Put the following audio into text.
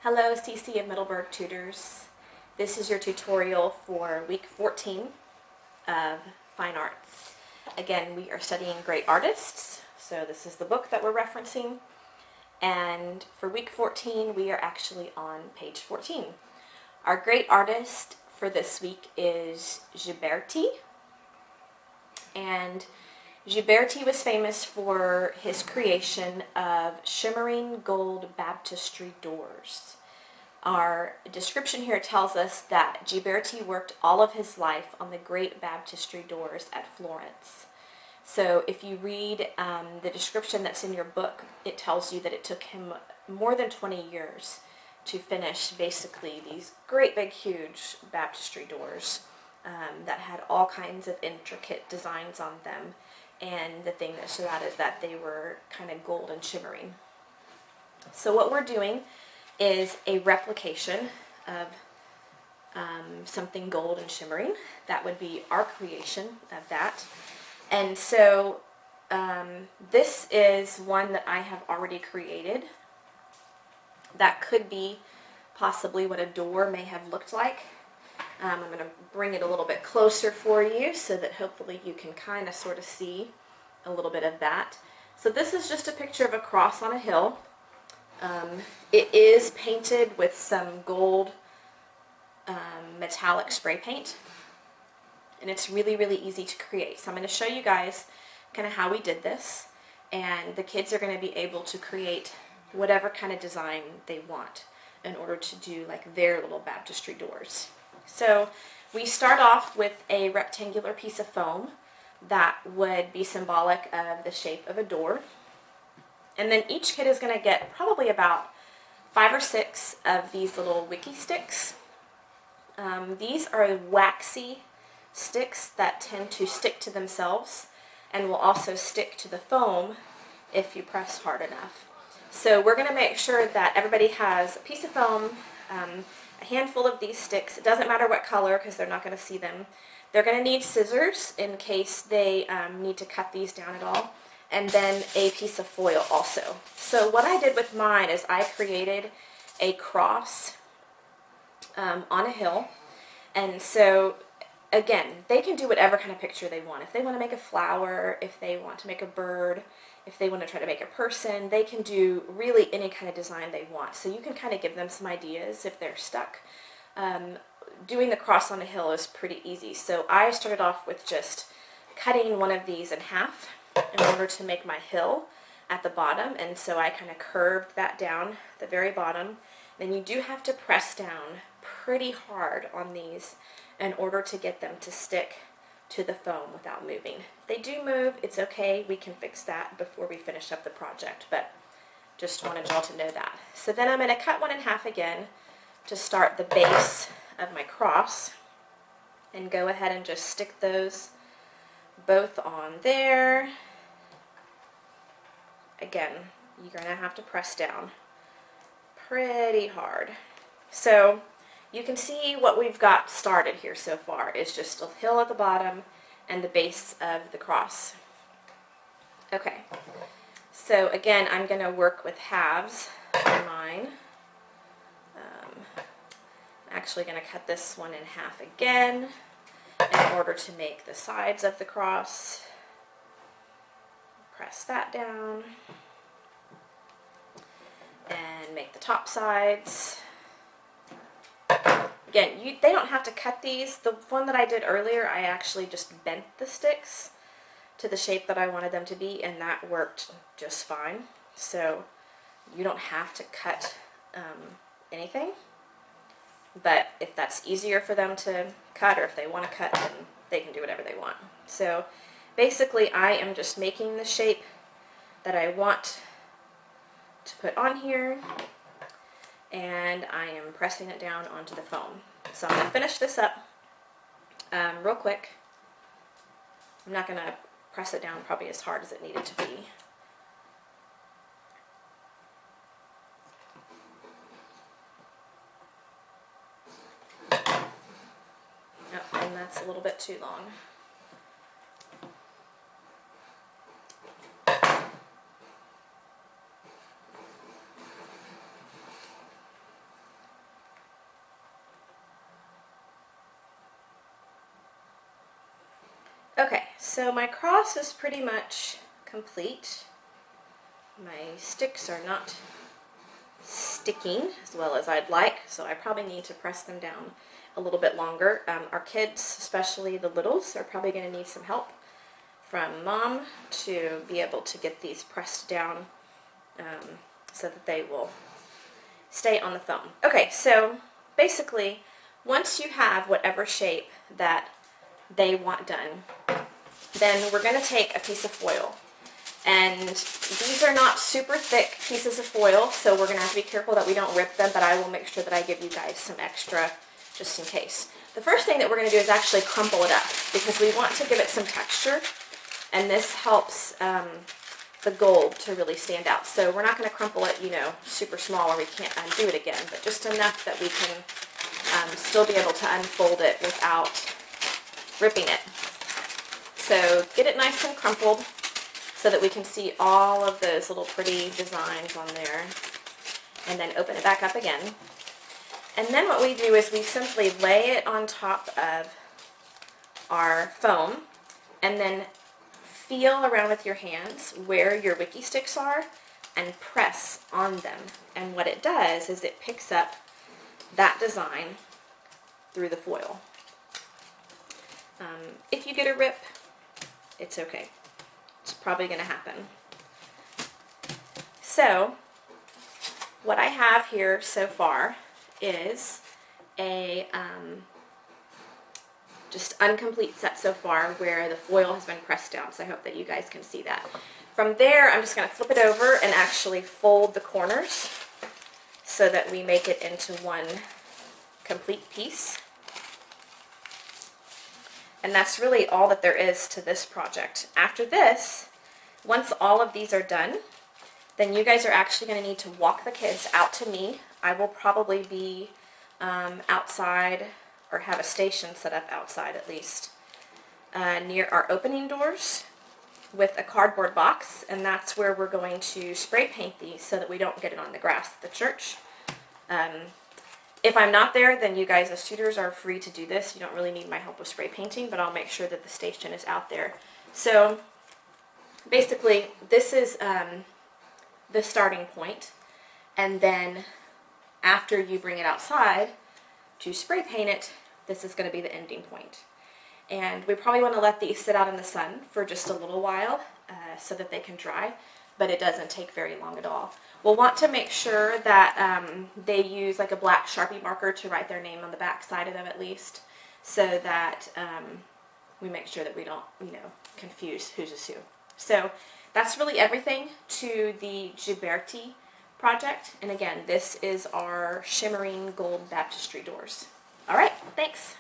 Hello, CC of Middleburg Tutors. This is your tutorial for week 14 of Fine Arts. Again, we are studying great artists, so this is the book that we're referencing. And for week 14, we are actually on page 14. Our great artist for this week is Ghiberti. And Ghiberti was famous for his creation of shimmering gold baptistry doors. Our description here tells us that Ghiberti worked all of his life on the great baptistry doors at Florence. So if you read the description that's in your book, it tells you that it took him more than 20 years to finish basically these great big huge baptistry doors that had all kinds of intricate designs on them. And the thing that stood out is that they were kind of gold and shimmering. So what we're doing is a replication of something gold and shimmering. That would be our creation of that. And so this is one that I have already created. That could be possibly what a door may have looked like. I'm going to bring it a little bit closer for you so that hopefully you can kind of sort of see a little bit of that. So this is just a picture of a cross on a hill. It is painted with some gold metallic spray paint, and it's really, really easy to create. So I'm going to show you guys kind of how we did this, and the kids are going to be able to create whatever kind of design they want in order to do like their little baptistry doors. So we start off with a rectangular piece of foam that would be symbolic of the shape of a door. And then each kid is going to get probably about 5 or 6 of these little wiki sticks. These are waxy sticks that tend to stick to themselves and will also stick to the foam if you press hard enough. So we're going to make sure that everybody has a piece of foam, a handful of these sticks. It doesn't matter what color because they're not going to see them. They're going to need scissors in case they need to cut these down at all. And then a piece of foil also. So what I did with mine is I created a cross on a hill. And so again, they can do whatever kind of picture they want. If they want to make a flower, if they want to make a bird, if they want to try to make a person, they can do really any kind of design they want. So you can kind of give them some ideas if they're stuck. Doing the cross on a hill is pretty easy. So I started off with just cutting one of these in half in order to make my hill at the bottom. And so I kind of curved that down at the very bottom. Then you do have to press down pretty hard on these in order to get them to stick to the foam without moving. If they do move, it's okay. We can fix that before we finish up the project, but just wanted y'all to know that. So then I'm going to cut one in half again to start the base of my cross and go ahead and just stick those both on there. Again, you're going to have to press down pretty hard. So you can see what we've got started here so far is just a hill at the bottom and the base of the cross. Okay, so again, I'm going to work with halves on mine. I'm actually going to cut this one in half again in order to make the sides of the cross. Press that down and make the top sides. Again, they don't have to cut these. The one that I did earlier, I actually just bent the sticks to the shape that I wanted them to be, and that worked just fine. So you don't have to cut anything. But if that's easier for them to cut, or if they want to cut, then they can do whatever they want. So basically, I am just making the shape that I want to put on here, and I am pressing it down onto the foam. So I'm going to finish this up real quick. I'm not going to press it down probably as hard as it needed to be. And that's a little bit too long. Okay, so my cross is pretty much complete. My sticks are not sticking as well as I'd like, so I probably need to press them down a little bit longer. Our kids, especially the littles, are probably going to need some help from Mom to be able to get these pressed down so that they will stay on the foam. Okay, so basically, once you have whatever shape that they want done, then we're going to take a piece of foil. And these are not super thick pieces of foil, so we're going to have to be careful that we don't rip them, but I will make sure that I give you guys some extra just in case. The first thing that we're going to do is actually crumple it up because we want to give it some texture, and this helps the gold to really stand out. So we're not going to crumple it, super small where we can't undo it again, but just enough that we can still be able to unfold it without ripping it. So get it nice and crumpled so that we can see all of those little pretty designs on there, and then open it back up again. And then what we do is we simply lay it on top of our foam and then feel around with your hands where your wiki sticks are and press on them. And what it does is it picks up that design through the foil. If you get a rip, it's okay. It's probably going to happen. So what I have here so far is a just incomplete set so far where the foil has been pressed down, so I hope that you guys can see that. From there, I'm just going to flip it over and actually fold the corners so that we make it into one complete piece. And that's really all that there is to this project. After this, once all of these are done, then you guys are actually going to need to walk the kids out to me. I will probably be outside, or have a station set up outside at least, near our opening doors with a cardboard box, and that's where we're going to spray paint these so that we don't get it on the grass at the church. If I'm not there, then you guys as tutors are free to do this. You don't really need my help with spray painting, but I'll make sure that the station is out there. So basically, this is the starting point, and then after you bring it outside to spray paint it, this is going to be the ending point. And we probably want to let these sit out in the sun for just a little while so that they can dry, but it doesn't take very long at all. We'll want to make sure that they use like a black Sharpie marker to write their name on the back side of them at least, so that we make sure that we don't, confuse who's who. So that's really everything to the Ghiberti project. And again, this is our shimmering gold baptistry doors. All right, thanks.